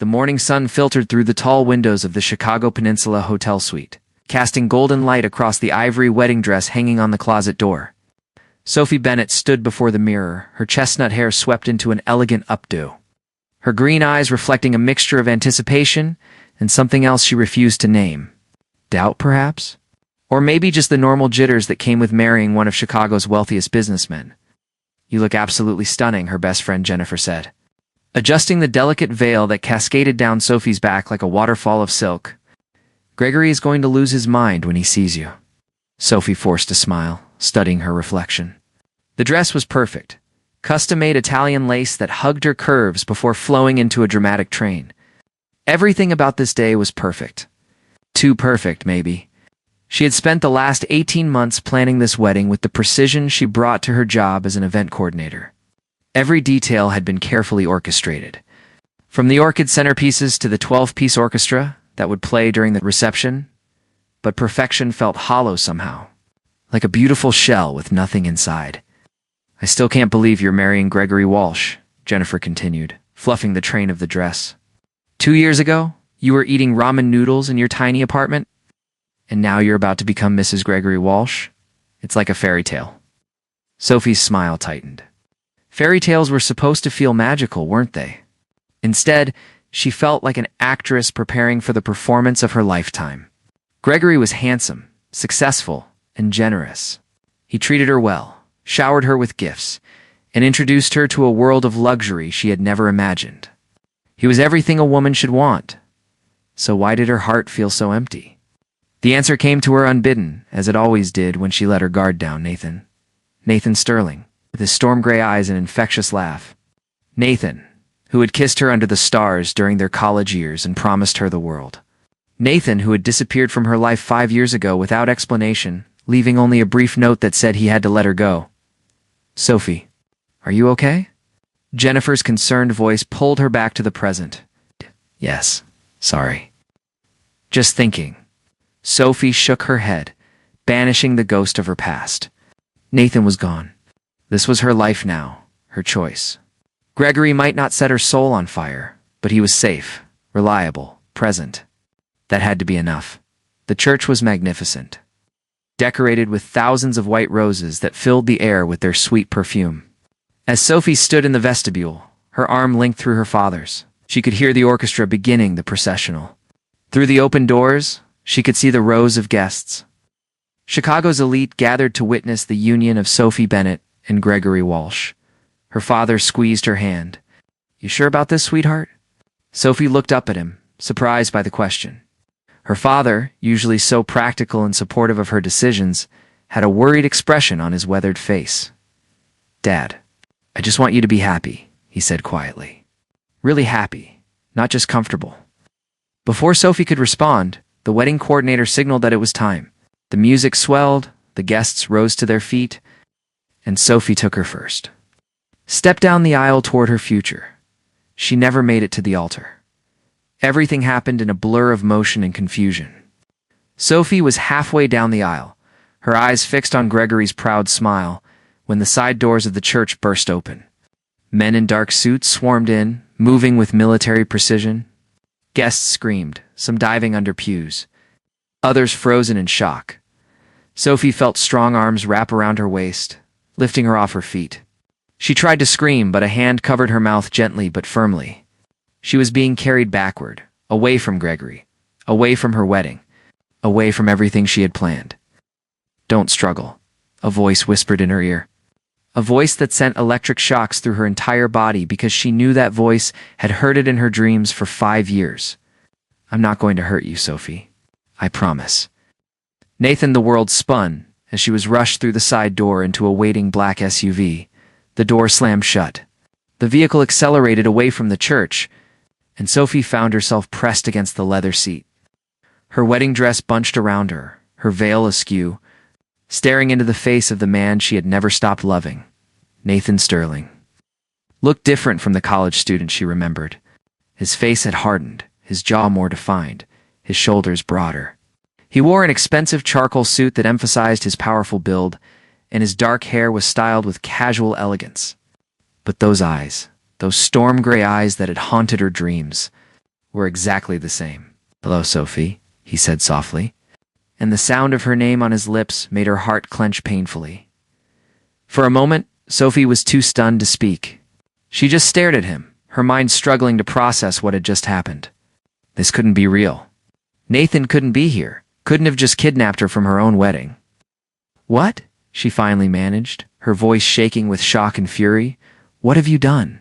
The morning sun filtered through the tall windows of the Chicago Peninsula Hotel suite, casting golden light across the ivory wedding dress hanging on the closet door. Sophie Bennett stood before the mirror, her chestnut hair swept into an elegant updo. Her green eyes reflecting a mixture of anticipation and something else she refused to name. Doubt, perhaps? Or maybe just the normal jitters that came with marrying one of Chicago's wealthiest businessmen. "You look absolutely stunning," her best friend Jennifer said, adjusting the delicate veil that cascaded down Sophie's back like a waterfall of silk. "Gregory is going to lose his mind when he sees you." Sophie forced a smile, studying her reflection. The dress was perfect, custom-made Italian lace that hugged her curves before flowing into a dramatic train. Everything about this day was perfect. Too perfect, maybe. She had spent the last 18 months planning this wedding with the precision she brought to her job as an event coordinator. Every detail had been carefully orchestrated. From the orchid centerpieces to the 12-piece orchestra that would play during the reception, but perfection felt hollow somehow, like a beautiful shell with nothing inside. "I still can't believe you're marrying Gregory Walsh," Jennifer continued, fluffing the train of the dress. 2 years ago, you were eating ramen noodles in your tiny apartment, and now you're about to become Mrs. Gregory Walsh? It's like a fairy tale." Sophie's smile tightened. Fairy tales were supposed to feel magical, weren't they? Instead, she felt like an actress preparing for the performance of her lifetime. Gregory was handsome, successful, and generous. He treated her well, showered her with gifts, and introduced her to a world of luxury she had never imagined. He was everything a woman should want. So why did her heart feel so empty? The answer came to her unbidden, as it always did when she let her guard down. Nathan Sterling, with his storm gray eyes and infectious laugh. Nathan, who had kissed her under the stars during their college years and promised her the world. Nathan, who had disappeared from her life 5 years ago without explanation, leaving only a brief note that said he had to let her go. "Sophie, are you okay?" Jennifer's concerned voice pulled her back to the present. "Yes, sorry. Just thinking." Sophie shook her head, banishing the ghost of her past. Nathan was gone. This was her life now, her choice. Gregory might not set her soul on fire, but he was safe, reliable, present. That had to be enough. The church was magnificent, decorated with thousands of white roses that filled the air with their sweet perfume. As Sophie stood in the vestibule, her arm linked through her father's, she could hear the orchestra beginning the processional. Through the open doors, she could see the rows of guests. Chicago's elite gathered to witness the union of Sophie Bennett and Gregory Walsh. Her father squeezed her hand. "You sure about this, sweetheart?" Sophie looked up at him, surprised by the question. Her father, usually so practical and supportive of her decisions, had a worried expression on his weathered face. "Dad, I just want you to be happy," he said quietly. "Really happy, not just comfortable." Before Sophie could respond, the wedding coordinator signaled that it was time. The music swelled, the guests rose to their feet, and Sophie took her first. Stepped down the aisle toward her future. She never made it to the altar. Everything happened in a blur of motion and confusion. Sophie was halfway down the aisle, her eyes fixed on Gregory's proud smile, when the side doors of the church burst open. Men in dark suits swarmed in, moving with military precision. Guests screamed, some diving under pews, others frozen in shock. Sophie felt strong arms wrap around her waist, lifting her off her feet. She tried to scream, but a hand covered her mouth gently but firmly. She was being carried backward, away from Gregory, away from her wedding, away from everything she had planned. "Don't struggle," a voice whispered in her ear. A voice that sent electric shocks through her entire body because she knew that voice had heard it in her dreams for 5 years. "I'm not going to hurt you, Sophie. I promise." The world spun as she was rushed through the side door into a waiting black SUV. The door slammed shut. The vehicle accelerated away from the church, and Sophie found herself pressed against the leather seat. Her wedding dress bunched around her, her veil askew, staring into the face of the man she had never stopped loving, Nathan Sterling. Looked different from the college student she remembered. His face had hardened, his jaw more defined, his shoulders broader. He wore an expensive charcoal suit that emphasized his powerful build, and his dark hair was styled with casual elegance. But those eyes, those storm gray eyes that had haunted her dreams, We're exactly the same. Hello, Sophie, he said softly, and the sound of her name on his lips made her heart clench painfully. For a moment, Sophie was too stunned to speak. She just stared at him, her mind struggling to process what had just happened. This couldn't be real. Nathan couldn't be here, couldn't have just kidnapped her from her own wedding. What? She finally managed, her voice shaking with shock and fury. What have you done?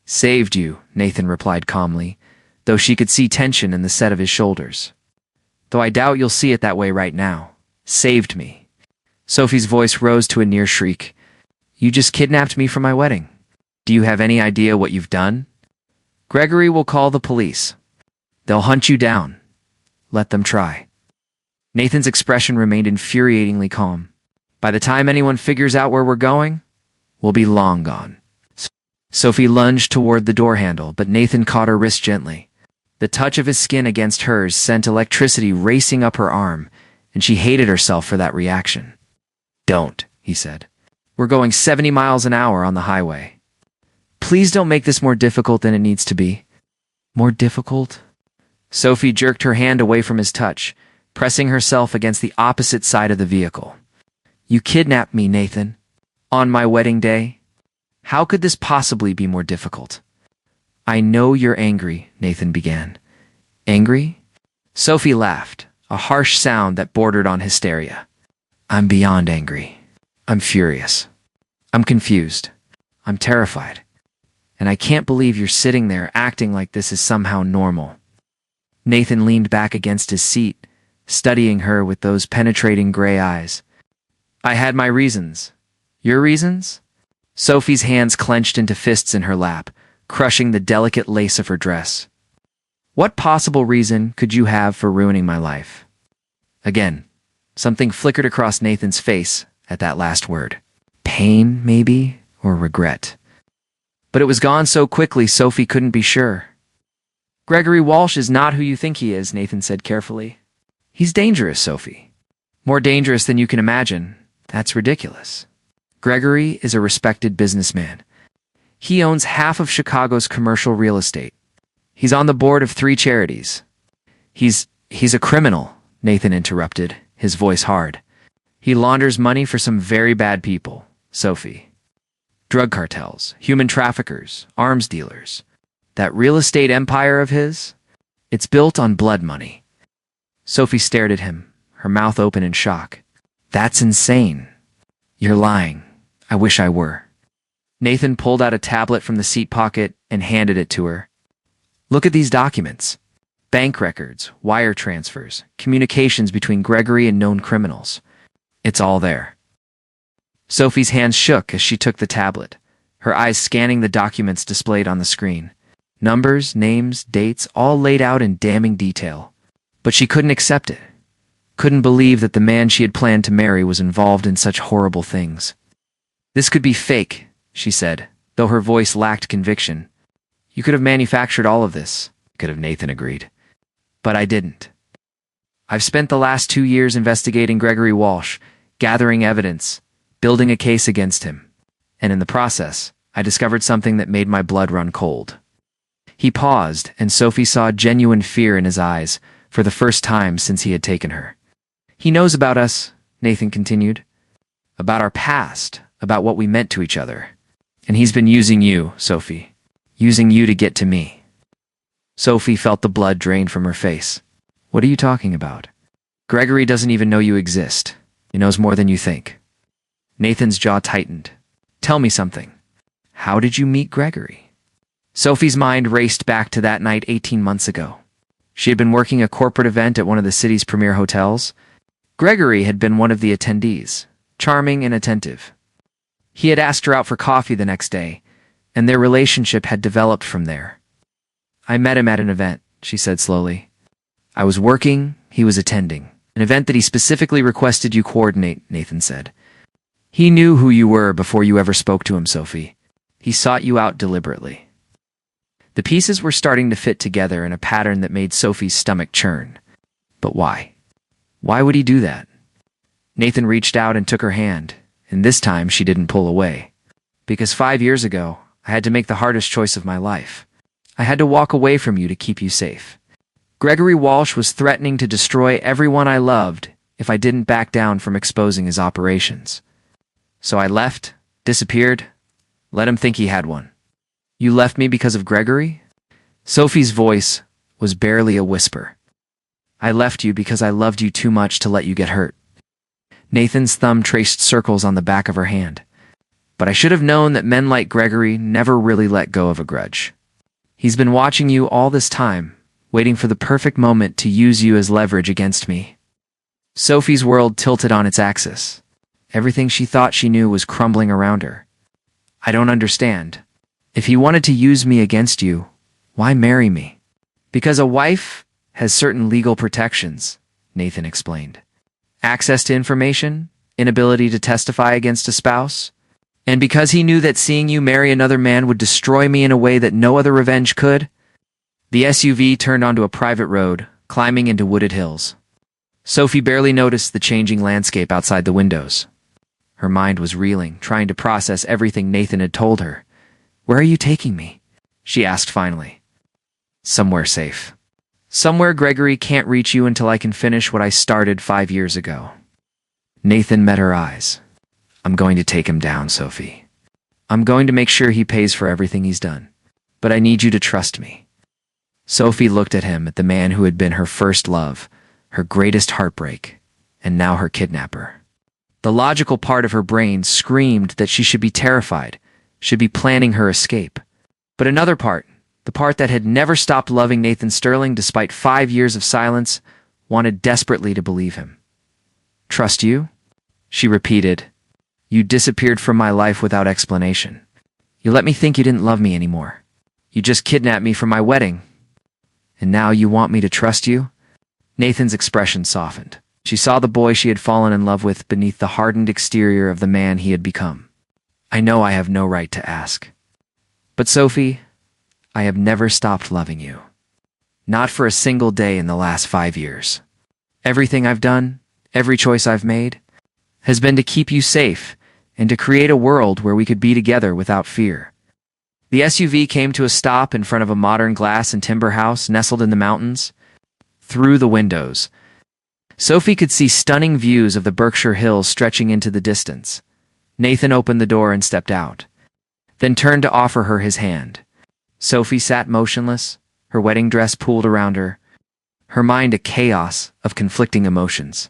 Saved you, Nathan replied calmly, though she could see tension in the set of his shoulders. Though I doubt you'll see it that way right now. Saved me. Sophie's voice rose to a near shriek. You just kidnapped me from my wedding. Do you have any idea what you've done? Gregory will call the police. They'll hunt you down. Let them try. Nathan's expression remained infuriatingly calm. By the time anyone figures out where we're going, we'll be long gone. Sophie lunged toward the door handle, but Nathan caught her wrist gently. The touch of his skin against hers sent electricity racing up her arm, and she hated herself for that reaction. Don't, he said. We're going 70 miles an hour on the highway. Please don't make this more difficult than it needs to be. More difficult? Sophie jerked her hand away from his touch, pressing herself against the opposite side of the vehicle. You kidnapped me, Nathan. On my wedding day? How could this possibly be more difficult? I know you're angry, Nathan began. Angry? Sophie laughed, a harsh sound that bordered on hysteria. I'm beyond angry. I'm furious. I'm confused. I'm terrified. And I can't believe you're sitting there acting like this is somehow normal. Nathan leaned back against his seat, studying her with those penetrating gray eyes. I had my reasons. Your reasons? Sophie's hands clenched into fists in her lap, crushing the delicate lace of her dress. What possible reason could you have for ruining my life? Again, something flickered across Nathan's face at that last word. Pain, maybe, or regret. But it was gone so quickly Sophie couldn't be sure. Gregory Walsh is not who you think he is, Nathan said carefully. He's dangerous, Sophie. More dangerous than you can imagine. That's ridiculous. Gregory is a respected businessman. He owns half of Chicago's commercial real estate. He's on the board of 3 charities. He's a criminal, Nathan interrupted, his voice hard. He launders money for some very bad people, Sophie. Drug cartels, human traffickers, arms dealers. That real estate empire of his? It's built on blood money. Sophie stared at him, her mouth open in shock. That's insane. You're lying. I wish I were. Nathan pulled out a tablet from the seat pocket and handed it to her. Look at these documents. Bank records, wire transfers, communications between Gregory and known criminals. It's all there. Sophie's hands shook as she took the tablet, her eyes scanning the documents displayed on the screen. Numbers, names, dates, all laid out in damning detail. But she couldn't accept it. Couldn't believe that the man she had planned to marry was involved in such horrible things. This could be fake, she said, though her voice lacked conviction. You could have manufactured all of this, could have, Nathan agreed. But I didn't. I've spent the last 2 years investigating Gregory Walsh, gathering evidence, building a case against him. And in the process, I discovered something that made my blood run cold. He paused, and Sophie saw genuine fear in his eyes, for the first time since he had taken her. He knows about us, Nathan continued. About our past, about what we meant to each other. And he's been using you, Sophie. Using you to get to me. Sophie felt the blood drain from her face. What are you talking about? Gregory doesn't even know you exist. He knows more than you think. Nathan's jaw tightened. Tell me something. How did you meet Gregory? Sophie's mind raced back to that night 18 months ago. She had been working a corporate event at one of the city's premier hotels. Gregory had been one of the attendees, charming and attentive. He had asked her out for coffee the next day, and their relationship had developed from there. I met him at an event, she said slowly. I was working, he was attending. An event that he specifically requested you coordinate, Nathan said. He knew who you were before you ever spoke to him, Sophie. He sought you out deliberately. The pieces were starting to fit together in a pattern that made Sophie's stomach churn. But why? Why would he do that? Nathan reached out and took her hand, and this time she didn't pull away. Because 5 years ago, I had to make the hardest choice of my life. I had to walk away from you to keep you safe. Gregory Walsh was threatening to destroy everyone I loved if I didn't back down from exposing his operations. So I left, disappeared, let him think he had one. You left me because of Gregory? Sophie's voice was barely a whisper. I left you because I loved you too much to let you get hurt. Nathan's thumb traced circles on the back of her hand. But I should have known that men like Gregory never really let go of a grudge. He's been watching you all this time, waiting for the perfect moment to use you as leverage against me. Sophie's world tilted on its axis. Everything she thought she knew was crumbling around her. I don't understand. If he wanted to use me against you, why marry me? Because a wife has certain legal protections, Nathan explained. Access to information, inability to testify against a spouse, and because he knew that seeing you marry another man would destroy me in a way that no other revenge could. The SUV turned onto a private road, climbing into wooded hills. Sophie barely noticed the changing landscape outside the windows. Her mind was reeling, trying to process everything Nathan had told her. Where are you taking me? She asked finally. Somewhere safe. Somewhere Gregory can't reach you until I can finish what I started 5 years ago. Nathan met her eyes. I'm going to take him down, Sophie. I'm going to make sure he pays for everything he's done. But I need you to trust me. Sophie looked at him, at the man who had been her first love, her greatest heartbreak, and now her kidnapper. The logical part of her brain screamed that she should be terrified, should be planning her escape. But another part, the part that had never stopped loving Nathan Sterling despite 5 years of silence, wanted desperately to believe him. Trust you? She repeated. You disappeared from my life without explanation. You let me think you didn't love me anymore. You just kidnapped me for my wedding. And now you want me to trust you? Nathan's expression softened. She saw the boy she had fallen in love with beneath the hardened exterior of the man he had become. I know I have no right to ask. But Sophie, I have never stopped loving you. Not for a single day in the last 5 years. Everything I've done, every choice I've made, has been to keep you safe and to create a world where we could be together without fear. The SUV came to a stop in front of a modern glass and timber house nestled in the mountains. Through the windows, Sophie could see stunning views of the Berkshire Hills stretching into the distance. Nathan opened the door and stepped out, then turned to offer her his hand. Sophie sat motionless, her wedding dress pooled around her, her mind a chaos of conflicting emotions.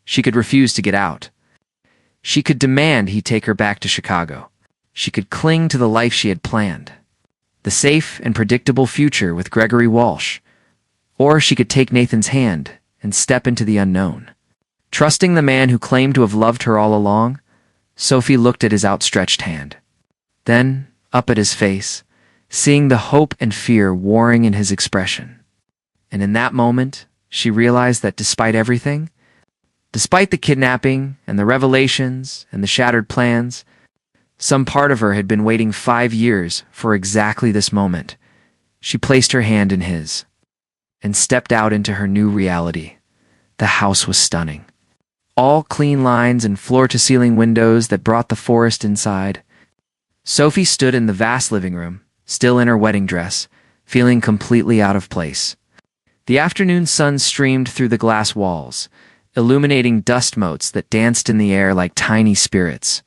She could refuse to get out. She could demand he take her back to Chicago. She could cling to the life she had planned, the safe and predictable future with Gregory Walsh. Or she could take Nathan's hand and step into the unknown. Trusting the man who claimed to have loved her all along, Sophie looked at his outstretched hand. Then, up at his face, seeing the hope and fear warring in his expression. And in that moment, she realized that despite everything, despite the kidnapping and the revelations and the shattered plans, some part of her had been waiting 5 years for exactly this moment. She placed her hand in his and stepped out into her new reality. The house was stunning. All clean lines and floor-to-ceiling windows that brought the forest inside. Sophie stood in the vast living room, still in her wedding dress, feeling completely out of place. The afternoon sun streamed through the glass walls, illuminating dust motes that danced in the air like tiny spirits.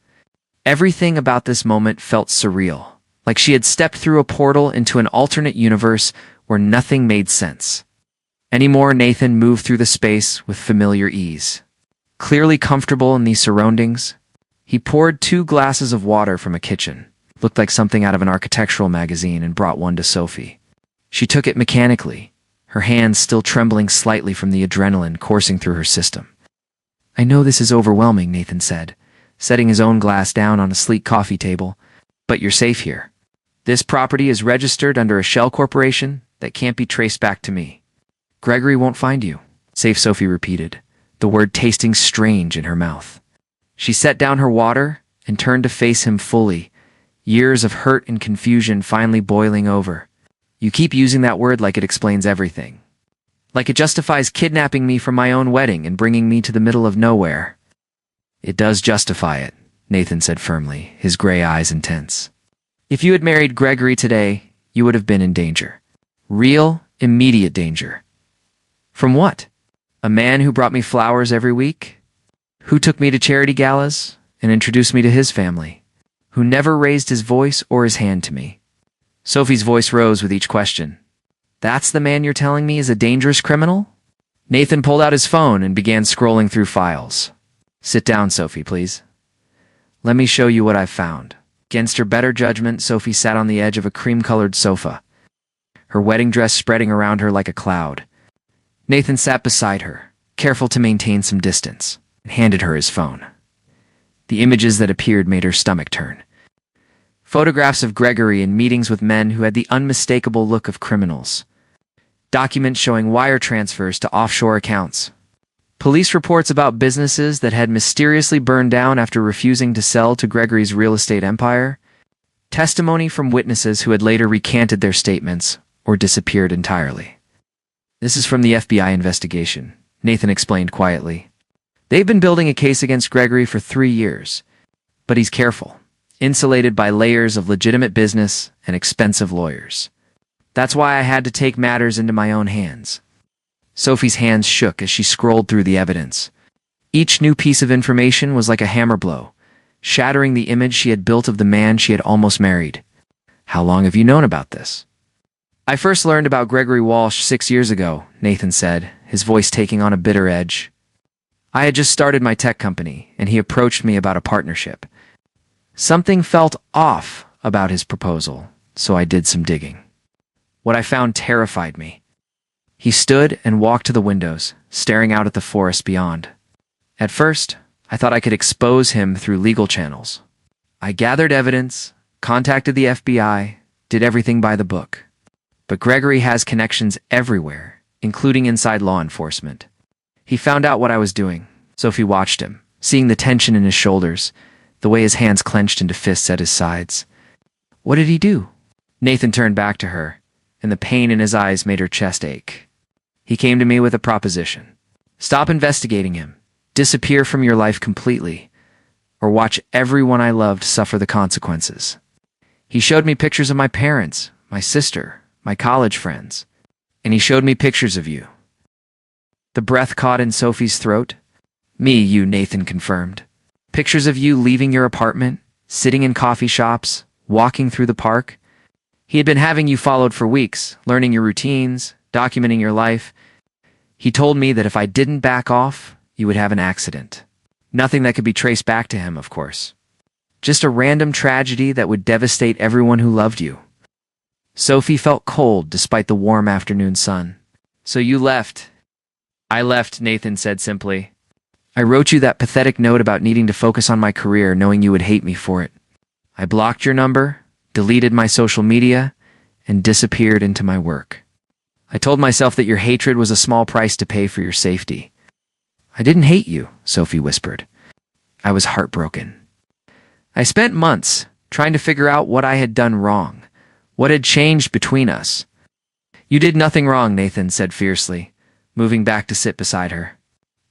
Everything about this moment felt surreal, like she had stepped through a portal into an alternate universe where nothing made sense. Anymore, Nathan moved through the space with familiar ease. Clearly comfortable in these surroundings, he poured 2 glasses of water from a kitchen, looked like something out of an architectural magazine, and brought one to Sophie. She took it mechanically, her hands still trembling slightly from the adrenaline coursing through her system. I know this is overwhelming, Nathan said, setting his own glass down on a sleek coffee table, but you're safe here. This property is registered under a shell corporation that can't be traced back to me. Gregory won't find you, safe, Sophie repeated, the word tasting strange in her mouth. She set down her water and turned to face him fully, years of hurt and confusion finally boiling over. You keep using that word like it explains everything. Like it justifies kidnapping me from my own wedding and bringing me to the middle of nowhere. It does justify it, Nathan said firmly, his gray eyes intense. If you had married Gregory today, you would have been in danger. Real, immediate danger. From what? A man who brought me flowers every week? Who took me to charity galas and introduced me to his family? Who never raised his voice or his hand to me? Sophie's voice rose with each question. That's the man you're telling me is a dangerous criminal? Nathan pulled out his phone and began scrolling through files. Sit down, Sophie, please. Let me show you what I've found. Against her better judgment, Sophie sat on the edge of a cream-colored sofa, her wedding dress spreading around her like a cloud. Nathan sat beside her, careful to maintain some distance, and handed her his phone. The images that appeared made her stomach turn. Photographs of Gregory in meetings with men who had the unmistakable look of criminals. Documents showing wire transfers to offshore accounts. Police reports about businesses that had mysteriously burned down after refusing to sell to Gregory's real estate empire. Testimony from witnesses who had later recanted their statements or disappeared entirely. This is from the FBI investigation, Nathan explained quietly. They've been building a case against Gregory for 3 years, but he's careful, insulated by layers of legitimate business and expensive lawyers. That's why I had to take matters into my own hands. Sophie's hands shook as she scrolled through the evidence. Each new piece of information was like a hammer blow, shattering the image she had built of the man she had almost married. How long have you known about this? I first learned about Gregory Walsh 6 years ago, Nathan said, his voice taking on a bitter edge. I had just started my tech company, and he approached me about a partnership. Something felt off about his proposal, so I did some digging. What I found terrified me. He stood and walked to the windows, staring out at the forest beyond. At first, I thought I could expose him through legal channels. I gathered evidence, contacted the FBI, did everything by the book. But Gregory has connections everywhere, including inside law enforcement. He found out what I was doing. Sophie watched him, seeing the tension in his shoulders, the way his hands clenched into fists at his sides. What did he do? Nathan turned back to her, and the pain in his eyes made her chest ache. He came to me with a proposition. Stop investigating him. Disappear from your life completely, or watch everyone I loved suffer the consequences. He showed me pictures of my parents, my sister, my college friends, and he showed me pictures of you. The breath caught in Sophie's throat. Me, you, Nathan confirmed. Pictures of you leaving your apartment, sitting in coffee shops, walking through the park. He had been having you followed for weeks, learning your routines, documenting your life. He told me that if I didn't back off, you would have an accident. Nothing that could be traced back to him, of course. Just a random tragedy that would devastate everyone who loved you. Sophie felt cold despite the warm afternoon sun. So you left. I left, Nathan said simply. I wrote you that pathetic note about needing to focus on my career, knowing you would hate me for it. I blocked your number, deleted my social media, and disappeared into my work. I told myself that your hatred was a small price to pay for your safety. I didn't hate you, Sophie whispered. I was heartbroken. I spent months trying to figure out what I had done wrong, what had changed between us. You did nothing wrong, Nathan said fiercely, moving back to sit beside her.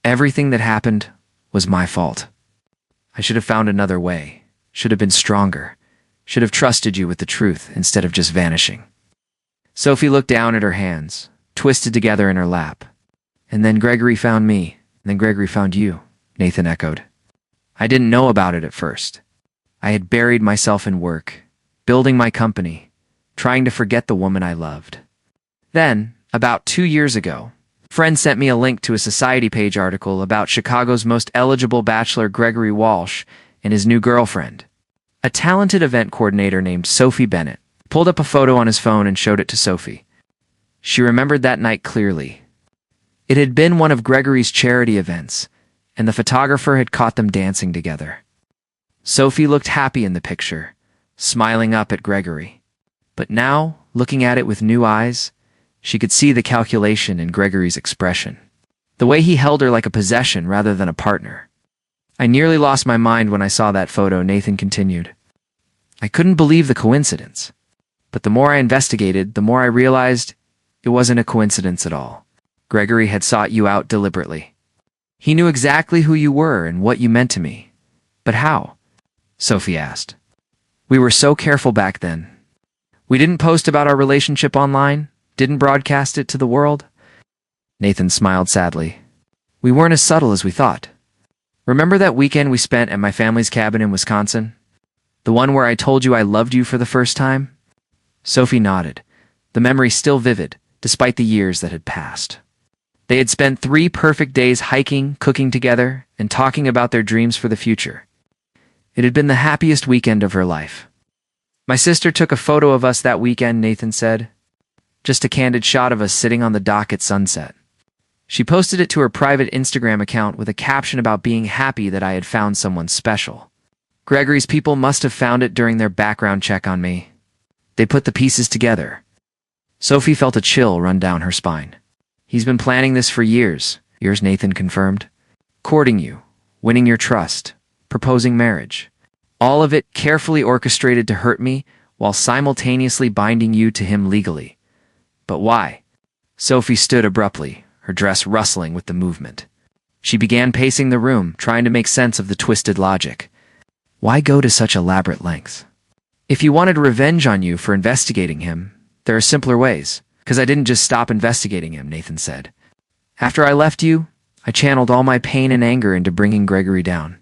Everything that happened was my fault. I should have found another way, should have been stronger, should have trusted you with the truth instead of just vanishing. Sophie looked down at her hands, twisted together in her lap. And then Gregory found me, and then Gregory found you, Nathan echoed. I didn't know about it at first. I had buried myself in work, building my company, trying to forget the woman I loved. Then, about 2 years ago, a friend sent me a link to a Society page article about Chicago's most eligible bachelor Gregory Walsh and his new girlfriend. A talented event coordinator named Sophie Bennett pulled up a photo on his phone and showed it to Sophie. She remembered that night clearly. It had been one of Gregory's charity events, and the photographer had caught them dancing together. Sophie looked happy in the picture, smiling up at Gregory. But now, looking at it with new eyes, she could see the calculation in Gregory's expression. The way he held her like a possession rather than a partner. I nearly lost my mind when I saw that photo, Nathan continued. I couldn't believe the coincidence. But the more I investigated, the more I realized it wasn't a coincidence at all. Gregory had sought you out deliberately. He knew exactly who you were and what you meant to me. But how? Sophie asked. We were so careful back then. We didn't post about our relationship online, didn't broadcast it to the world. Nathan smiled sadly. We weren't as subtle as we thought. Remember that weekend we spent at my family's cabin in Wisconsin? The one where I told you I loved you for the first time? Sophie nodded, the memory still vivid, despite the years that had passed. They had spent 3 perfect days hiking, cooking together, and talking about their dreams for the future. It had been the happiest weekend of her life. My sister took a photo of us that weekend, Nathan said. Just a candid shot of us sitting on the dock at sunset. She posted it to her private Instagram account with a caption about being happy that I had found someone special. Gregory's people must have found it during their background check on me. They put the pieces together. Sophie felt a chill run down her spine. He's been planning this for years, Nathan confirmed. Courting you, winning your trust, proposing marriage. All of it carefully orchestrated to hurt me while simultaneously binding you to him legally. But why? Sophie stood abruptly, her dress rustling with the movement. She began pacing the room, trying to make sense of the twisted logic. Why go to such elaborate lengths? If you wanted revenge on you for investigating him, there are simpler ways. Because I didn't just stop investigating him, Nathan said. After I left you, I channeled all my pain and anger into bringing Gregory down.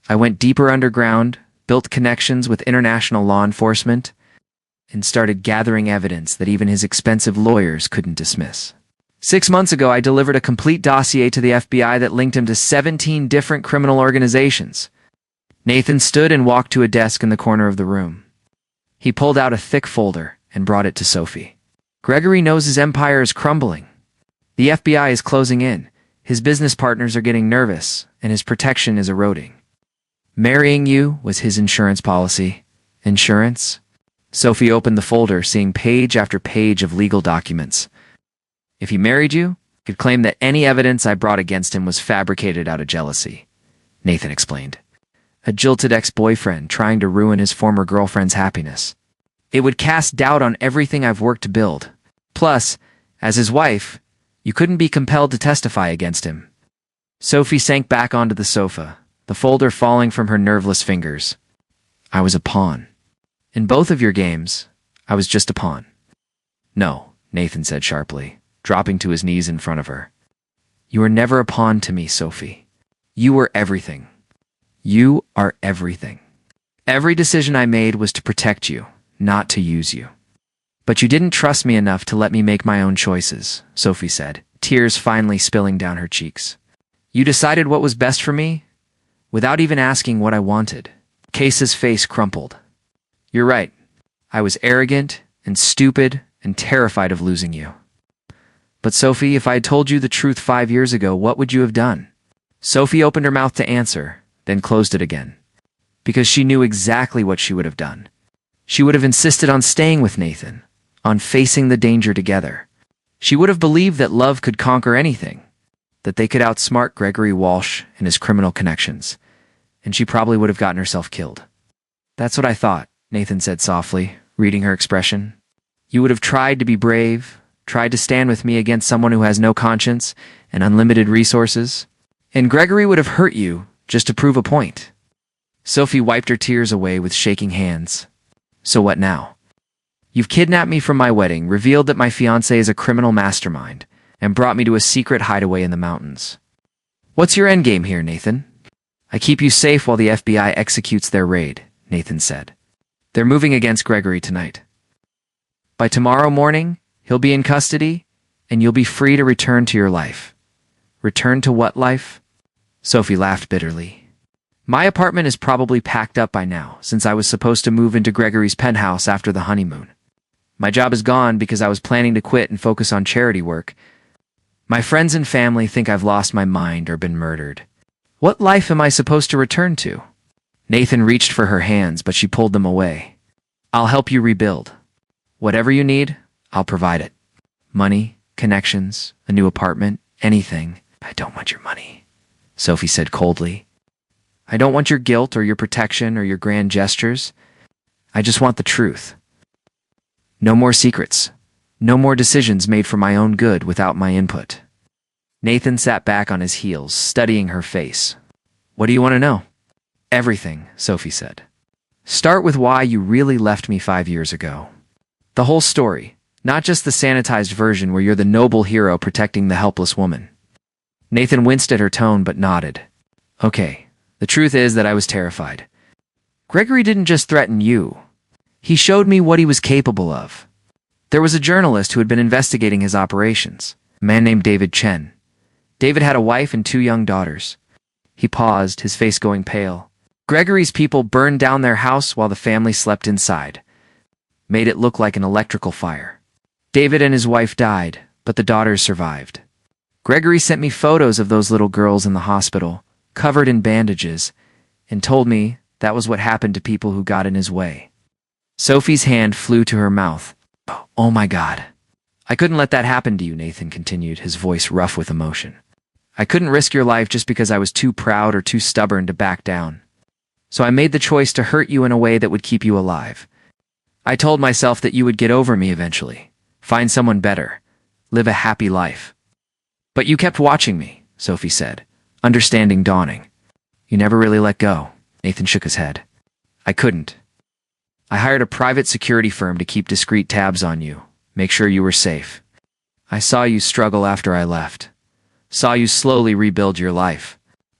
I went deeper underground, built connections with international law enforcement, and started gathering evidence that even his expensive lawyers couldn't dismiss. 6 months ago, I delivered a complete dossier to the FBI that linked him to 17 different criminal organizations. Nathan stood and walked to a desk in the corner of the room. He pulled out a thick folder and brought it to Sophie. Gregory knows his empire is crumbling. The FBI is closing in, his business partners are getting nervous, and his protection is eroding. Marrying you was his insurance policy. Insurance? Sophie opened the folder, seeing page after page of legal documents. If he married you, he could claim that any evidence I brought against him was fabricated out of jealousy, Nathan explained. A jilted ex-boyfriend trying to ruin his former girlfriend's happiness. It would cast doubt on everything I've worked to build. Plus, as his wife, you couldn't be compelled to testify against him. Sophie sank back onto the sofa, the folder falling from her nerveless fingers. I was a pawn. In both of your games, I was just a pawn. No, Nathan said sharply, dropping to his knees in front of her. You were never a pawn to me, Sophie. You were everything. You are everything. Every decision I made was to protect you, not to use you. But you didn't trust me enough to let me make my own choices, Sophie said, tears finally spilling down her cheeks. You decided what was best for me, without even asking what I wanted. Case's face crumpled. You're right. I was arrogant and stupid and terrified of losing you. But Sophie, if I had told you the truth 5 years ago, what would you have done? Sophie opened her mouth to answer, then closed it again. Because she knew exactly what she would have done. She would have insisted on staying with Nathan, on facing the danger together. She would have believed that love could conquer anything, that they could outsmart Gregory Walsh and his criminal connections, and she probably would have gotten herself killed. That's what I thought, Nathan said softly, reading her expression. You would have tried to be brave, tried to stand with me against someone who has no conscience and unlimited resources, and Gregory would have hurt you just to prove a point. Sophie wiped her tears away with shaking hands. So what now? You've kidnapped me from my wedding, revealed that my fiancé is a criminal mastermind, and brought me to a secret hideaway in the mountains. What's your endgame here, Nathan? I keep you safe while the FBI executes their raid, Nathan said. They're moving against Gregory tonight. By tomorrow morning, he'll be in custody, and you'll be free to return to your life. Return to what life? Sophie laughed bitterly. My apartment is probably packed up by now, since I was supposed to move into Gregory's penthouse after the honeymoon. My job is gone because I was planning to quit and focus on charity work. My friends and family think I've lost my mind or been murdered. What life am I supposed to return to? Nathan reached for her hands, but she pulled them away. I'll help you rebuild. Whatever you need, I'll provide it. Money, connections, a new apartment, anything. I don't want your money, Sophie said coldly. I don't want your guilt or your protection or your grand gestures. I just want the truth. No more secrets. No more decisions made for my own good without my input. Nathan sat back on his heels, studying her face. What do you want to know? Everything, Sophie said. Start with why you really left me 5 years ago. The whole story, not just the sanitized version where you're the noble hero protecting the helpless woman. Nathan winced at her tone but nodded. Okay, the truth is that I was terrified. Gregory didn't just threaten you. He showed me what he was capable of. There was a journalist who had been investigating his operations, a man named David Chen. David had a wife and 2 young daughters. He paused, his face going pale. Gregory's people burned down their house while the family slept inside. Made it look like an electrical fire. David and his wife died, but the daughters survived. Gregory sent me photos of those little girls in the hospital, covered in bandages, and told me that was what happened to people who got in his way. Sophie's hand flew to her mouth. Oh my God. I couldn't let that happen to you, Nathan continued, his voice rough with emotion. I couldn't risk your life just because I was too proud or too stubborn to back down. So I made the choice to hurt you in a way that would keep you alive. I told myself that you would get over me eventually, find someone better, live a happy life. But you kept watching me, Sophie said, understanding dawning. You never really let go. Nathan shook his head. I couldn't. I hired a private security firm to keep discreet tabs on you, make sure you were safe. I saw you struggle after I left. Saw you slowly rebuild your life.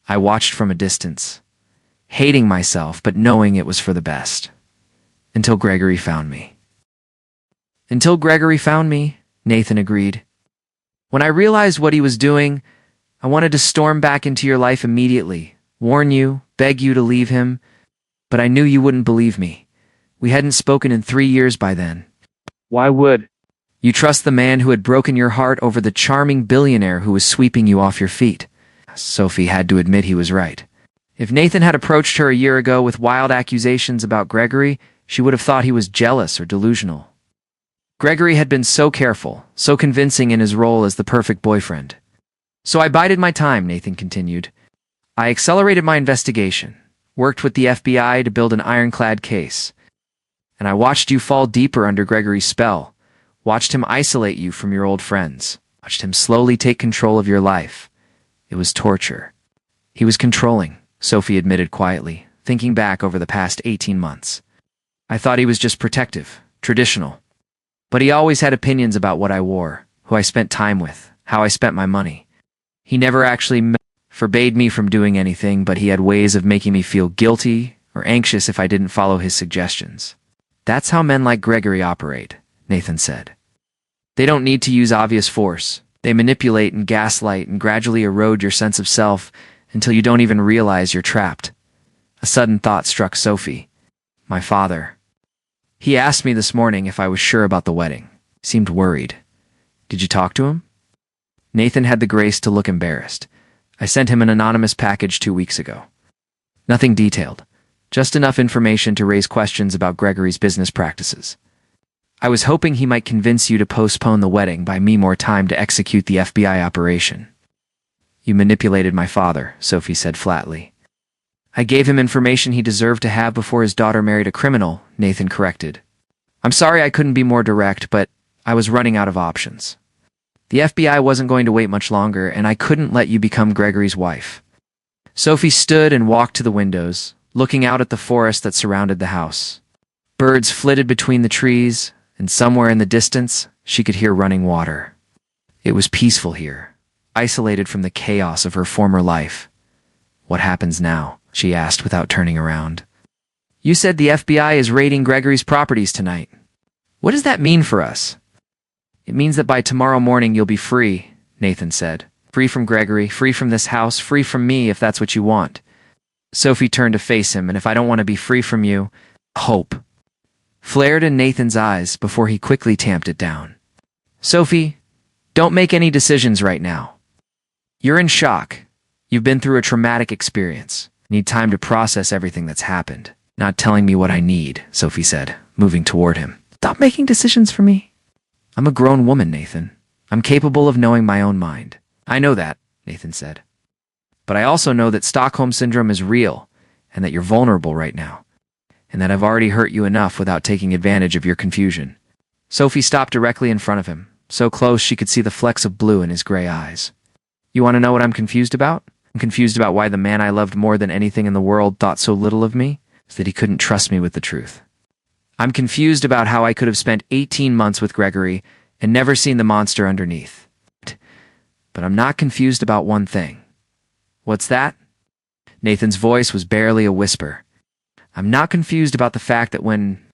I watched from a distance, hating myself but knowing it was for the best. Until Gregory found me. Until Gregory found me, Nathan agreed. When I realized what he was doing, I wanted to storm back into your life immediately, warn you, beg you to leave him, but I knew you wouldn't believe me. We hadn't spoken in 3 years by then. Why would? You trust the man who had broken your heart over the charming billionaire who was sweeping you off your feet. Sophie had to admit he was right. If Nathan had approached her a year ago with wild accusations about Gregory, she would have thought he was jealous or delusional. Gregory had been so careful, so convincing in his role as the perfect boyfriend. So I bided my time, Nathan continued. I accelerated my investigation, worked with the FBI to build an ironclad case. And I watched you fall deeper under Gregory's spell, watched him isolate you from your old friends, watched him slowly take control of your life. It was torture. He was controlling, Sophie admitted quietly, thinking back over the past 18 months. I thought he was just protective, traditional. But he always had opinions about what I wore, who I spent time with, how I spent my money. He never actually forbade me from doing anything, but he had ways of making me feel guilty or anxious if I didn't follow his suggestions. That's how men like Gregory operate, Nathan said. They don't need to use obvious force. They manipulate and gaslight and gradually erode your sense of self until you don't even realize you're trapped. A sudden thought struck Sophie. My father. He asked me this morning if I was sure about the wedding. Seemed worried. Did you talk to him? Nathan had the grace to look embarrassed. I sent him an anonymous package 2 weeks ago. Nothing detailed. Just enough information to raise questions about Gregory's business practices. I was hoping he might convince you to postpone the wedding by me more time to execute the FBI operation. You manipulated my father, Sophie said flatly. I gave him information he deserved to have before his daughter married a criminal, Nathan corrected. I'm sorry I couldn't be more direct, but I was running out of options. The FBI wasn't going to wait much longer, and I couldn't let you become Gregory's wife. Sophie stood and walked to the windows, looking out at the forest that surrounded the house. Birds flitted between the trees, and somewhere in the distance, she could hear running water. It was peaceful here, isolated from the chaos of her former life. What happens now? She asked without turning around. You said the FBI is raiding Gregory's properties tonight. What does that mean for us? It means that by tomorrow morning you'll be free, Nathan said. Free from Gregory, free from this house, free from me if that's what you want. Sophie turned to face him, and if I don't want to be free from you, hope flared in Nathan's eyes before he quickly tamped it down. Sophie, don't make any decisions right now. You're in shock. You've been through a traumatic experience. Need time to process everything that's happened. Not telling me what I need, Sophie said, moving toward him. Stop making decisions for me. I'm a grown woman, Nathan. I'm capable of knowing my own mind. I know that, Nathan said. But I also know that Stockholm Syndrome is real, and that you're vulnerable right now, and that I've already hurt you enough without taking advantage of your confusion. Sophie stopped directly in front of him, so close she could see the flecks of blue in his gray eyes. You want to know what I'm confused about? I'm confused about why the man I loved more than anything in the world thought so little of me, so that he couldn't trust me with the truth. I'm confused about how I could have spent 18 months with Gregory and never seen the monster underneath. But I'm not confused about one thing. What's that? Nathan's voice was barely a whisper. I'm not confused about the fact that when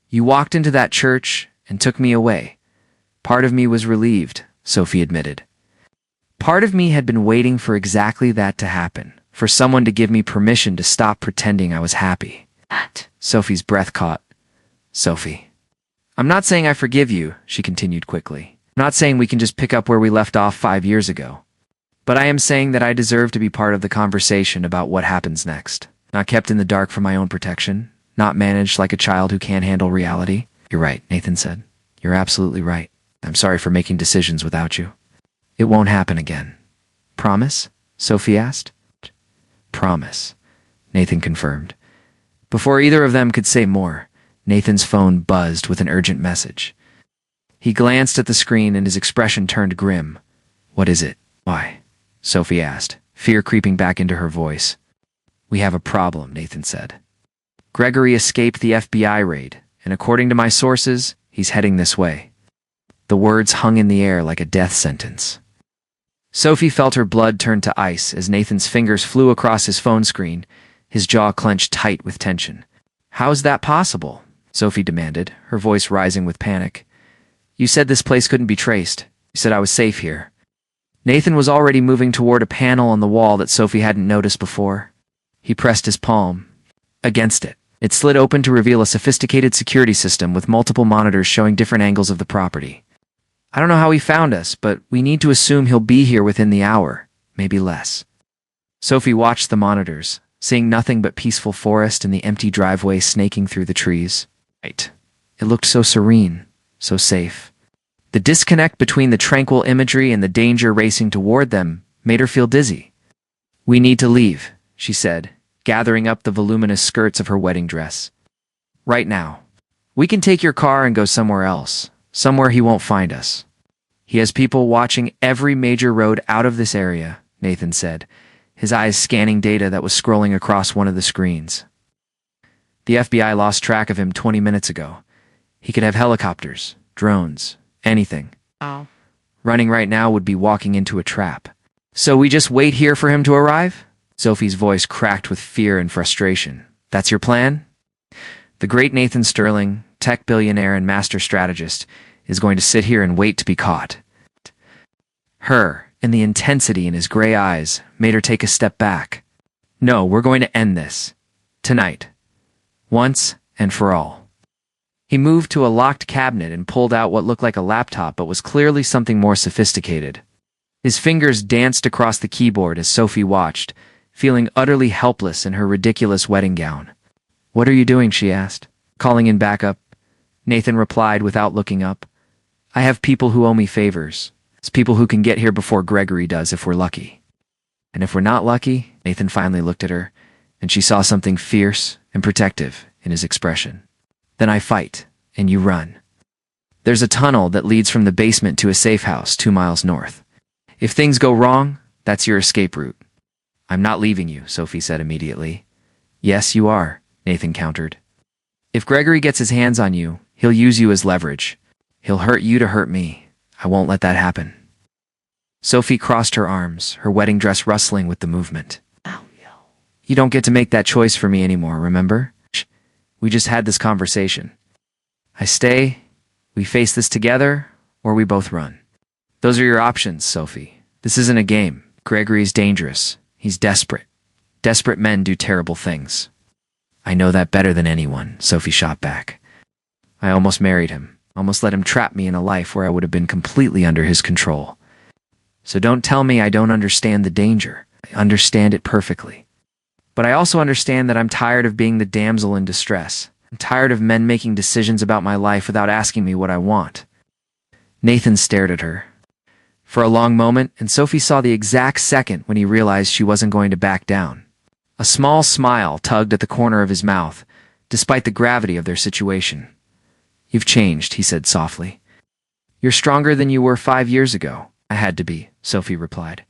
you walked into that church and took me away, part of me was relieved, Sophie admitted. Part of me had been waiting for exactly that to happen, for someone to give me permission to stop pretending I was happy. Sophie's breath caught. Sophie. I'm not saying I forgive you, she continued quickly. I'm not saying we can just pick up where we left off 5 years ago. But I am saying that I deserve to be part of the conversation about what happens next. Not kept in the dark for my own protection. Not managed like a child who can't handle reality. You're right, Nathan said. You're absolutely right. I'm sorry for making decisions without you. It won't happen again. Promise? Sophie asked. Promise, Nathan confirmed. Before either of them could say more, Nathan's phone buzzed with an urgent message. He glanced at the screen and his expression turned grim. What is it? Why? Sophie asked, fear creeping back into her voice. We have a problem, Nathan said. Gregory escaped the FBI raid, and according to my sources, he's heading this way. The words hung in the air like a death sentence. Sophie felt her blood turn to ice as Nathan's fingers flew across his phone screen, his jaw clenched tight with tension. How's that possible? Sophie demanded, her voice rising with panic. You said this place couldn't be traced. You said I was safe here. Nathan was already moving toward a panel on the wall that Sophie hadn't noticed before. He pressed his palm against it. It slid open to reveal a sophisticated security system with multiple monitors showing different angles of the property. I don't know how he found us, but we need to assume he'll be here within the hour, maybe less. Sophie watched the monitors, seeing nothing but peaceful forest and the empty driveway snaking through the trees. Right. It looked so serene, so safe. The disconnect between the tranquil imagery and the danger racing toward them made her feel dizzy. We need to leave, she said, gathering up the voluminous skirts of her wedding dress. Right now. We can take your car and go somewhere else, somewhere he won't find us. He has people watching every major road out of this area, Nathan said, his eyes scanning data that was scrolling across one of the screens. The FBI lost track of him 20 minutes ago. He could have helicopters, drones, anything. Oh. Running right now would be walking into a trap. So we just wait here for him to arrive? Sophie's voice cracked with fear and frustration. That's your plan? The great Nathan Sterling, tech billionaire and master strategist, is going to sit here and wait to be caught. Her, and the intensity in his gray eyes, made her take a step back. No, we're going to end this. Tonight. Once and for all. He moved to a locked cabinet and pulled out what looked like a laptop but was clearly something more sophisticated. His fingers danced across the keyboard as Sophie watched, feeling utterly helpless in her ridiculous wedding gown. What are you doing? She asked, calling in backup. Nathan replied without looking up. I have people who owe me favors. It's people who can get here before Gregory does if we're lucky. And if we're not lucky, Nathan finally looked at her, and she saw something fierce and protective in his expression. Then I fight, and you run. There's a tunnel that leads from the basement to a safe house 2 miles north. If things go wrong, that's your escape route. I'm not leaving you, Sophie said immediately. Yes, you are, Nathan countered. If Gregory gets his hands on you, he'll use you as leverage. He'll hurt you to hurt me. I won't let that happen. Sophie crossed her arms, her wedding dress rustling with the movement. You don't get to make that choice for me anymore, remember? We just had this conversation. I stay, we face this together, or we both run. Those are your options, Sophie. This isn't a game. Gregory's dangerous. He's desperate. Desperate men do terrible things. I know that better than anyone, Sophie shot back. I almost married him, almost let him trap me in a life where I would have been completely under his control. So don't tell me I don't understand the danger. I understand it perfectly. But I also understand that I'm tired of being the damsel in distress. I'm tired of men making decisions about my life without asking me what I want. Nathan stared at her for a long moment, and Sophie saw the exact second when he realized she wasn't going to back down. A small smile tugged at the corner of his mouth, despite the gravity of their situation. You've changed, he said softly. You're stronger than you were 5 years ago. I had to be, Sophie replied.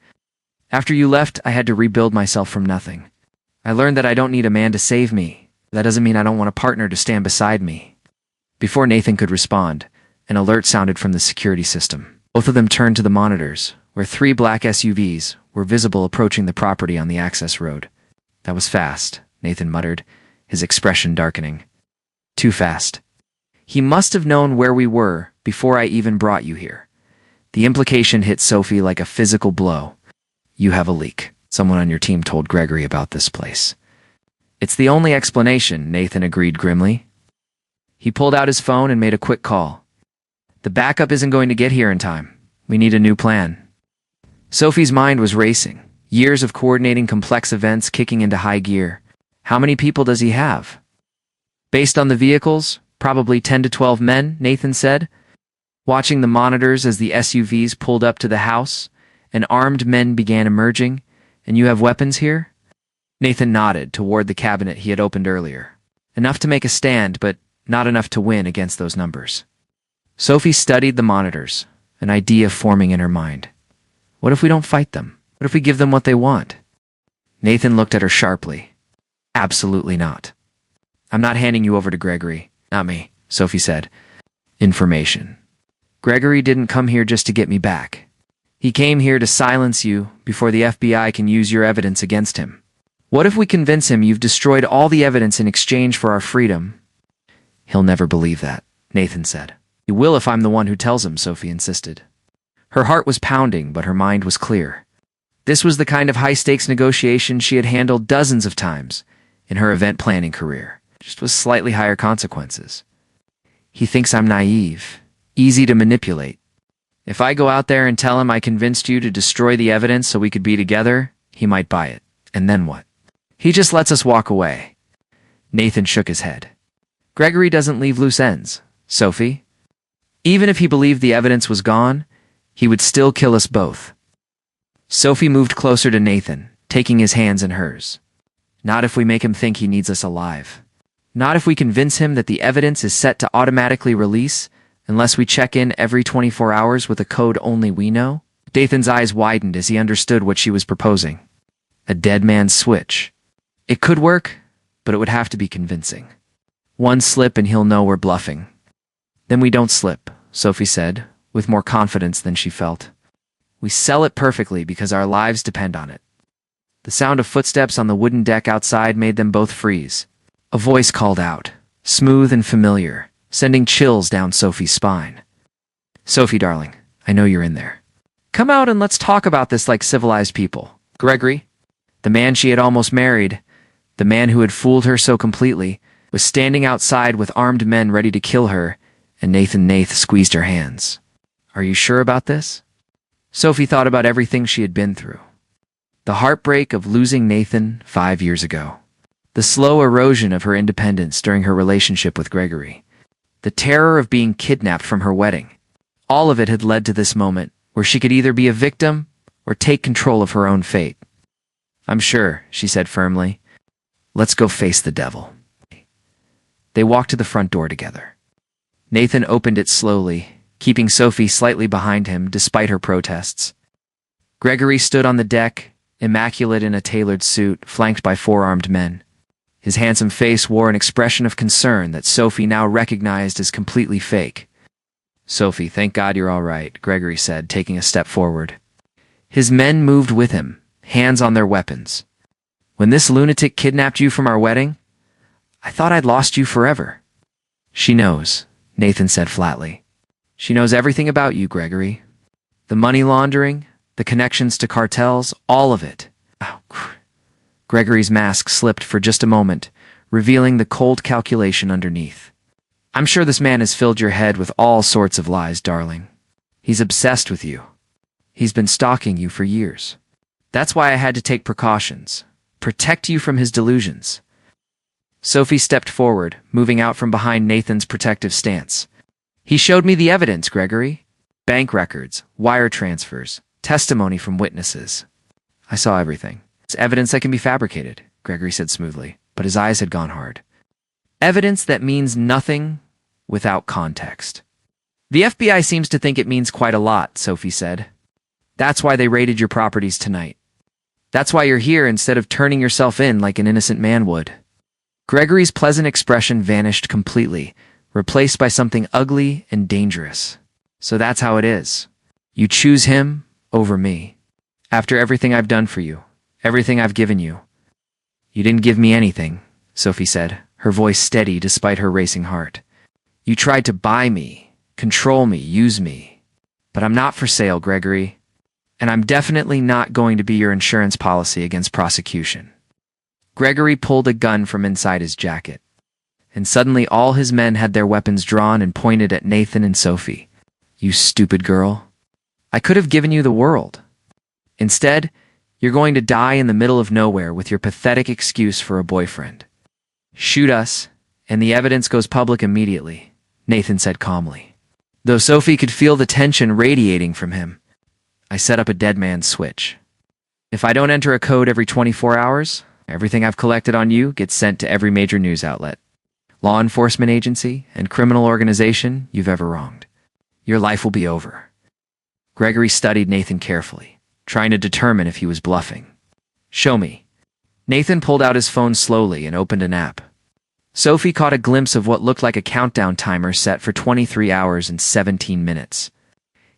After you left, I had to rebuild myself from nothing. I learned that I don't need a man to save me. That doesn't mean I don't want a partner to stand beside me. Before Nathan could respond, an alert sounded from the security system. Both of them turned to the monitors, where 3 black SUVs were visible approaching the property on the access road. That was fast, Nathan muttered, his expression darkening. Too fast. He must have known where we were before I even brought you here. The implication hit Sophie like a physical blow. You have a leak. Someone on your team told Gregory about this place. It's the only explanation, Nathan agreed grimly. He pulled out his phone and made a quick call. The backup isn't going to get here in time. We need a new plan. Sophie's mind was racing, years of coordinating complex events kicking into high gear. How many people does he have? Based on the vehicles, probably 10 to 12 men, Nathan said. Watching the monitors as the SUVs pulled up to the house, and armed men began emerging. And you have weapons here? Nathan nodded toward the cabinet he had opened earlier. Enough to make a stand, but not enough to win against those numbers. Sophie studied the monitors, an idea forming in her mind. What if we don't fight them? What if we give them what they want? Nathan looked at her sharply. Absolutely not. I'm not handing you over to Gregory. Not me, Sophie said. Information. Gregory didn't come here just to get me back. He came here to silence you before the FBI can use your evidence against him. What if we convince him you've destroyed all the evidence in exchange for our freedom? He'll never believe that, Nathan said. He will if I'm the one who tells him, Sophie insisted. Her heart was pounding, but her mind was clear. This was the kind of high-stakes negotiation she had handled dozens of times in her event planning career, just with slightly higher consequences. He thinks I'm naive, easy to manipulate. If I go out there and tell him I convinced you to destroy the evidence so we could be together, he might buy it. And then what? He just lets us walk away. Nathan shook his head. Gregory doesn't leave loose ends, Sophie. Even if he believed the evidence was gone, he would still kill us both. Sophie moved closer to Nathan, taking his hands in hers. Not if we make him think he needs us alive. Not if we convince him that the evidence is set to automatically release unless we check in every 24 hours with a code only we know. Nathan's eyes widened as he understood what she was proposing. A dead man's switch. It could work, but it would have to be convincing. One slip and he'll know we're bluffing. Then we don't slip, Sophie said, with more confidence than she felt. We sell it perfectly because our lives depend on it. The sound of footsteps on the wooden deck outside made them both freeze. A voice called out, smooth and familiar, sending chills down Sophie's spine. Sophie, darling, I know you're in there. Come out and let's talk about this like civilized people. Gregory, the man she had almost married, the man who had fooled her so completely, was standing outside with armed men ready to kill her, and Nathan squeezed her hands. Are you sure about this? Sophie thought about everything she had been through. The heartbreak of losing Nathan 5 years ago. The slow erosion of her independence during her relationship with Gregory. The terror of being kidnapped from her wedding. All of it had led to this moment where she could either be a victim or take control of her own fate. I'm sure, she said firmly. Let's go face the devil. They walked to the front door together. Nathan opened it slowly, keeping Sophie slightly behind him despite her protests. Gregory stood on the deck, immaculate in a tailored suit, flanked by 4 armed men. His handsome face wore an expression of concern that Sophie now recognized as completely fake. Sophie, thank God you're all right, Gregory said, taking a step forward. His men moved with him, hands on their weapons. When this lunatic kidnapped you from our wedding, I thought I'd lost you forever. She knows, Nathan said flatly. She knows everything about you, Gregory. The money laundering, the connections to cartels, all of it. Oh, Gregory's mask slipped for just a moment, revealing the cold calculation underneath. I'm sure this man has filled your head with all sorts of lies, darling. He's obsessed with you. He's been stalking you for years. That's why I had to take precautions. Protect you from his delusions. Sophie stepped forward, moving out from behind Nathan's protective stance. He showed me the evidence, Gregory. Bank records, wire transfers, testimony from witnesses. I saw everything. It's evidence that can be fabricated, Gregory said smoothly, but his eyes had gone hard. Evidence that means nothing without context. The FBI seems to think it means quite a lot, Sophie said. That's why they raided your properties tonight. That's why you're here instead of turning yourself in like an innocent man would. Gregory's pleasant expression vanished completely, replaced by something ugly and dangerous. So that's how it is. You choose him over me. After everything I've done for you, everything I've given you. You didn't give me anything, Sophie said, her voice steady despite her racing heart. You tried to buy me, control me, use me. But I'm not for sale, Gregory. And I'm definitely not going to be your insurance policy against prosecution. Gregory pulled a gun from inside his jacket. And suddenly all his men had their weapons drawn and pointed at Nathan and Sophie. You stupid girl. I could have given you the world. Instead, you're going to die in the middle of nowhere with your pathetic excuse for a boyfriend. Shoot us, and the evidence goes public immediately, Nathan said calmly. Though Sophie could feel the tension radiating from him, I set up a dead man's switch. If I don't enter a code every 24 hours, everything I've collected on you gets sent to every major news outlet, law enforcement agency, and criminal organization you've ever wronged. Your life will be over. Gregory studied Nathan carefully, trying to determine if he was bluffing. Show me. Nathan pulled out his phone slowly and opened an app. Sophie caught a glimpse of what looked like a countdown timer set for 23 hours and 17 minutes.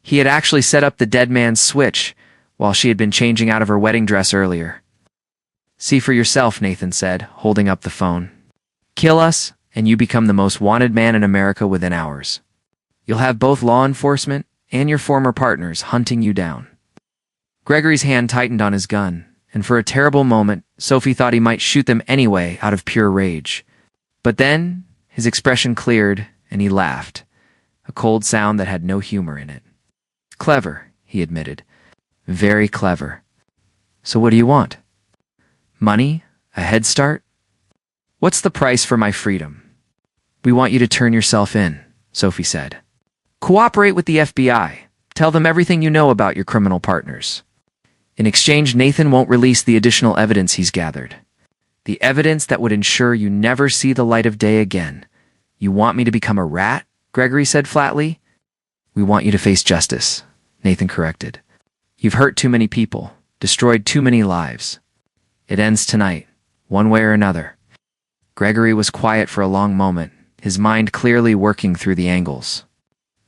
He had actually set up the dead man's switch while she had been changing out of her wedding dress earlier. See for yourself, Nathan said, holding up the phone. Kill us, and you become the most wanted man in America within hours. You'll have both law enforcement and your former partners hunting you down. Gregory's hand tightened on his gun, and for a terrible moment, Sophie thought he might shoot them anyway out of pure rage. But then, his expression cleared, and he laughed, a cold sound that had no humor in it. Clever, he admitted. Very clever. So what do you want? Money? A head start? What's the price for my freedom? We want you to turn yourself in, Sophie said. Cooperate with the FBI. Tell them everything you know about your criminal partners. In exchange, Nathan won't release the additional evidence he's gathered. The evidence that would ensure you never see the light of day again. You want me to become a rat? Gregory said flatly. We want you to face justice, Nathan corrected. You've hurt too many people, destroyed too many lives. It ends tonight, one way or another. Gregory was quiet for a long moment, his mind clearly working through the angles.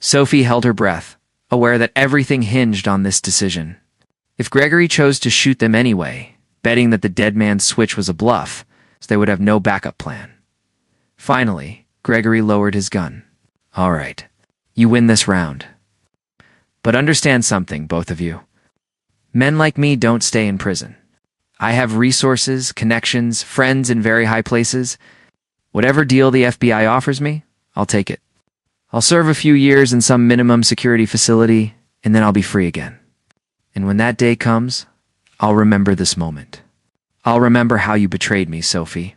Sophie held her breath, aware that everything hinged on this decision. If Gregory chose to shoot them anyway, betting that the dead man's switch was a bluff, so they would have no backup plan. Finally, Gregory lowered his gun. All right, you win this round. But understand something, both of you. Men like me don't stay in prison. I have resources, connections, friends in very high places. Whatever deal the FBI offers me, I'll take it. I'll serve a few years in some minimum security facility, and then I'll be free again. And when that day comes, I'll remember this moment. I'll remember how you betrayed me, Sophie.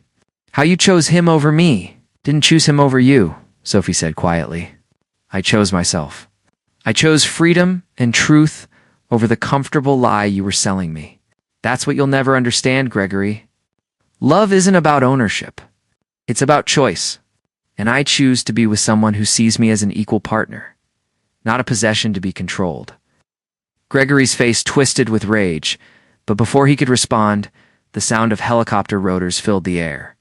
How you chose him over me. Didn't choose him over you, Sophie said quietly. I chose myself. I chose freedom and truth over the comfortable lie you were selling me. That's what you'll never understand, Gregory. Love isn't about ownership. It's about choice. And I choose to be with someone who sees me as an equal partner, not a possession to be controlled. Gregory's face twisted with rage, but before he could respond, the sound of helicopter rotors filled the air.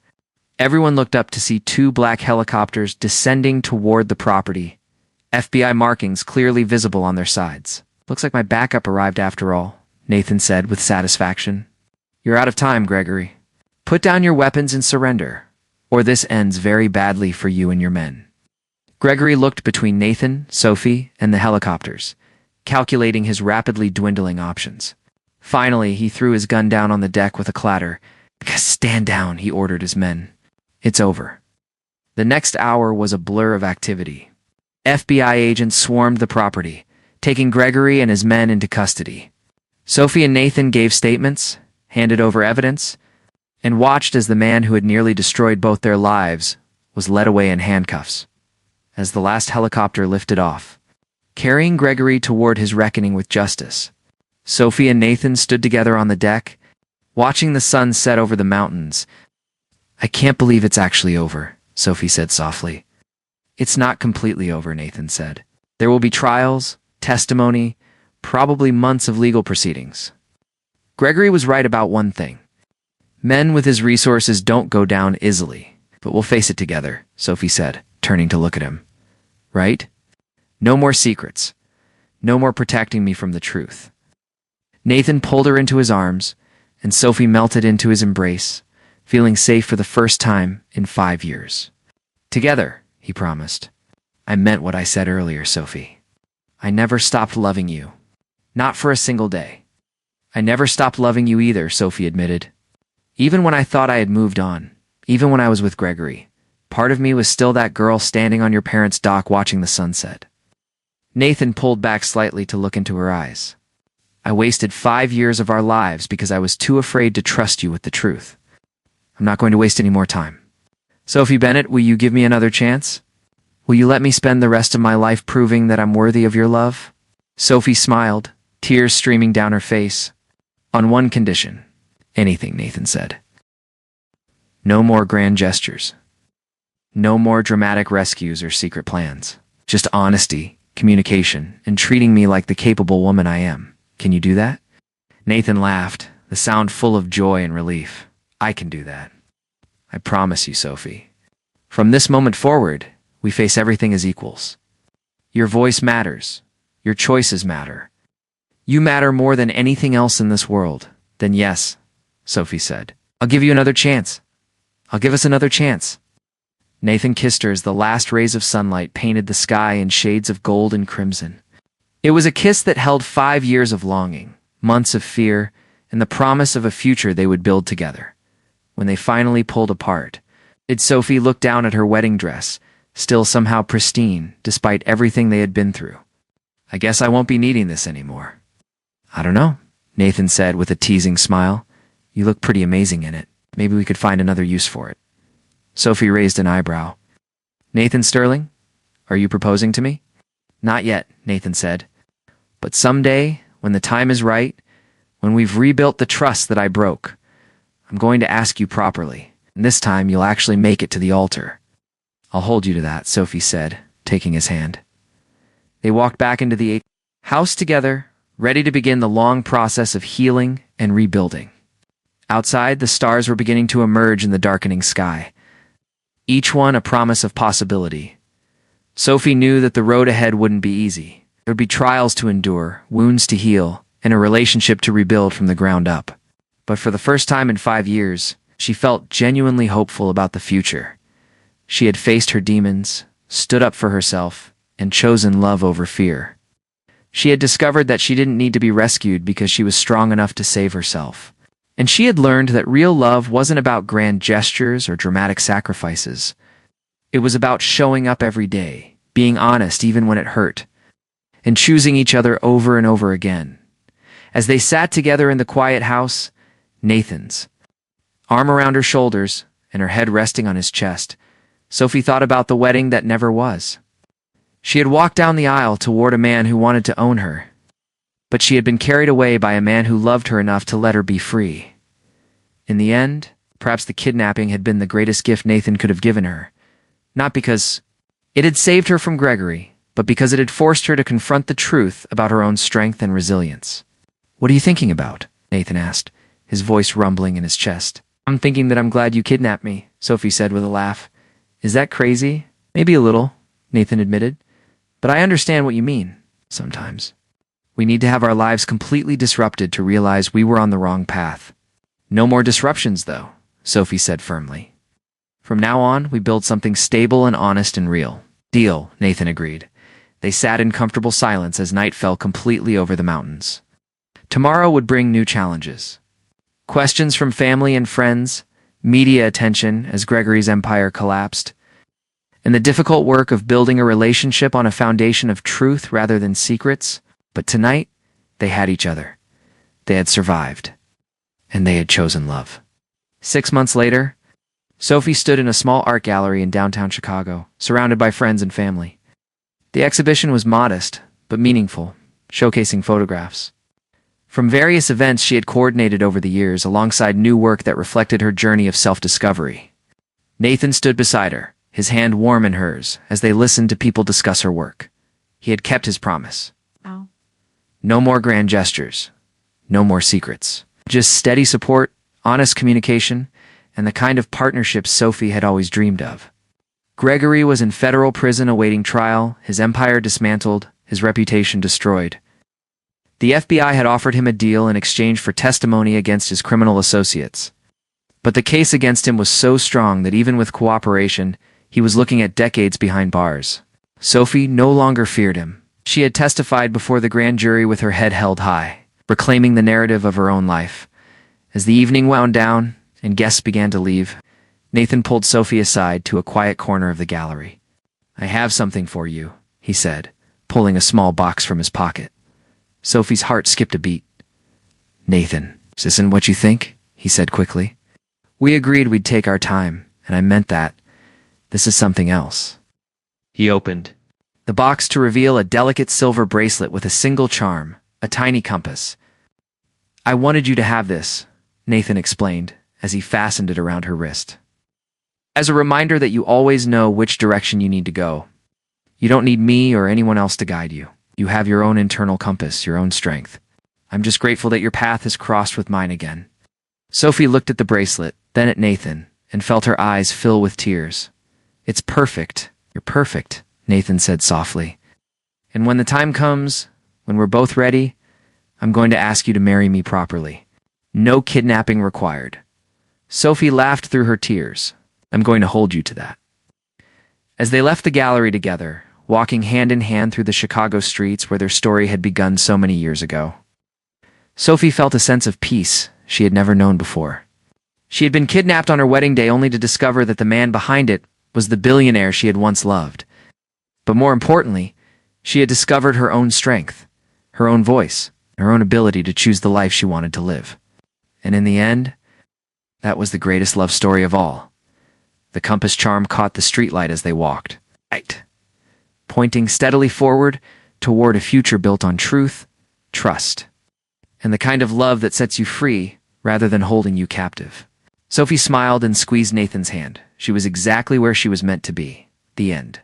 Everyone looked up to see two black helicopters descending toward the property, FBI markings clearly visible on their sides. Looks like my backup arrived after all, Nathan said with satisfaction. You're out of time, Gregory. Put down your weapons and surrender, or this ends very badly for you and your men. Gregory looked between Nathan, Sophie, and the helicopters, calculating his rapidly dwindling options. Finally, he threw his gun down on the deck with a clatter. Stand down, he ordered his men. It's over. The next hour was a blur of activity. FBI agents swarmed the property, taking Gregory and his men into custody. Sophie and Nathan gave statements, handed over evidence, and watched as the man who had nearly destroyed both their lives was led away in handcuffs. As the last helicopter lifted off, carrying Gregory toward his reckoning with justice, Sophie and Nathan stood together on the deck, watching the sun set over the mountains. I can't believe it's actually over, Sophie said softly. It's not completely over, Nathan said. There will be trials, testimony, probably months of legal proceedings. Gregory was right about one thing. Men with his resources don't go down easily, but we'll face it together, Sophie said, turning turning to look at him. Right? No more secrets. No more protecting me from the truth. Nathan pulled her into his arms, and Sophie melted into his embrace, feeling safe for the first time in 5 years. Together, he promised. I meant what I said earlier, Sophie. I never stopped loving you. Not for a single day. I never stopped loving you either, Sophie admitted. Even when I thought I had moved on, even when I was with Gregory, part of me was still that girl standing on your parents' dock watching the sunset. Nathan pulled back slightly to look into her eyes. I wasted 5 years of our lives because I was too afraid to trust you with the truth. I'm not going to waste any more time. Sophie Bennett, will you give me another chance? Will you let me spend the rest of my life proving that I'm worthy of your love? Sophie smiled, tears streaming down her face. On one condition. Anything, Nathan said. No more grand gestures. No more dramatic rescues or secret plans. Just honesty, communication, and treating me like the capable woman I am. Can you do that? Nathan laughed, the sound full of joy and relief. I can do that. I promise you, Sophie. From this moment forward, we face everything as equals. Your voice matters. Your choices matter. You matter more than anything else in this world. Then yes, Sophie said. I'll give you another chance. I'll give us another chance. Nathan kissed her as the last rays of sunlight painted the sky in shades of gold and crimson. It was a kiss that held 5 years of longing, months of fear, and the promise of a future they would build together. When they finally pulled apart, Sophie looked down at her wedding dress, still somehow pristine, despite everything they had been through. I guess I won't be needing this anymore. I don't know, Nathan said with a teasing smile. You look pretty amazing in it. Maybe we could find another use for it. Sophie raised an eyebrow. Nathan Sterling, are you proposing to me? Not yet, Nathan said. But someday, when the time is right, when we've rebuilt the trust that I broke, I'm going to ask you properly, and this time you'll actually make it to the altar. I'll hold you to that, Sophie said, taking his hand. They walked back into the house together, ready to begin the long process of healing and rebuilding. Outside, the stars were beginning to emerge in the darkening sky, each one a promise of possibility. Sophie knew that the road ahead wouldn't be easy. There would be trials to endure, wounds to heal, and a relationship to rebuild from the ground up. But for the first time in 5 years, she felt genuinely hopeful about the future. She had faced her demons, stood up for herself, and chosen love over fear. She had discovered that she didn't need to be rescued because she was strong enough to save herself. And she had learned that real love wasn't about grand gestures or dramatic sacrifices. It was about showing up every day, being honest even when it hurt, and choosing each other over and over again. As they sat together in the quiet house, Nathan's, arm around her shoulders and her head resting on his chest, Sophie thought about the wedding that never was. She had walked down the aisle toward a man who wanted to own her, but she had been carried away by a man who loved her enough to let her be free. In the end, perhaps the kidnapping had been the greatest gift Nathan could have given her, not because it had saved her from Gregory, but because it had forced her to confront the truth about her own strength and resilience. What are you thinking about? Nathan asked, his voice rumbling in his chest. I'm thinking that I'm glad you kidnapped me, Sophie said with a laugh. Is that crazy? Maybe a little, Nathan admitted. But I understand what you mean, sometimes. We need to have our lives completely disrupted to realize we were on the wrong path. No more disruptions, though, Sophie said firmly. From now on, we build something stable and honest and real. Deal, Nathan agreed. They sat in comfortable silence as night fell completely over the mountains. Tomorrow would bring new challenges. Questions from family and friends, media attention as Gregory's empire collapsed, and the difficult work of building a relationship on a foundation of truth rather than secrets. But tonight, they had each other. They had survived. And they had chosen love. 6 months later, Sophie stood in a small art gallery in downtown Chicago, surrounded by friends and family. The exhibition was modest, but meaningful, showcasing photographs from various events she had coordinated over the years alongside new work that reflected her journey of self-discovery. Nathan stood beside her, his hand warm in hers, as they listened to people discuss her work. He had kept his promise. Oh. No more grand gestures. No more secrets. Just steady support, honest communication, and the kind of partnership Sophie had always dreamed of. Gregory was in federal prison awaiting trial, his empire dismantled, his reputation destroyed. The FBI had offered him a deal in exchange for testimony against his criminal associates. But the case against him was so strong that even with cooperation, he was looking at decades behind bars. Sophie no longer feared him. She had testified before the grand jury with her head held high, reclaiming the narrative of her own life. As the evening wound down and guests began to leave, Nathan pulled Sophie aside to a quiet corner of the gallery. "I have something for you," he said, pulling a small box from his pocket. Sophie's heart skipped a beat. "Nathan, this isn't what you think?" he said quickly. "We agreed we'd take our time, and I meant that. This is something else." He opened the box to reveal a delicate silver bracelet with a single charm, a tiny compass. "I wanted you to have this," Nathan explained, as he fastened it around her wrist. "As a reminder that you always know which direction you need to go. You don't need me or anyone else to guide you. You have your own internal compass, your own strength. I'm just grateful that your path is crossed with mine again." Sophie looked at the bracelet, then at Nathan, and felt her eyes fill with tears. "It's perfect. You're perfect," Nathan said softly. "And when the time comes, when we're both ready, I'm going to ask you to marry me properly. No kidnapping required." Sophie laughed through her tears. "I'm going to hold you to that." As they left the gallery together, walking hand in hand through the Chicago streets where their story had begun so many years ago, Sophie felt a sense of peace she had never known before. She had been kidnapped on her wedding day only to discover that the man behind it was the billionaire she had once loved. But more importantly, she had discovered her own strength, her own voice, her own ability to choose the life she wanted to live. And in the end, that was the greatest love story of all. The compass charm caught the streetlight as they walked, right, pointing steadily forward toward a future built on truth, trust, and the kind of love that sets you free rather than holding you captive. Sophie smiled and squeezed Nathan's hand. She was exactly where she was meant to be. The end.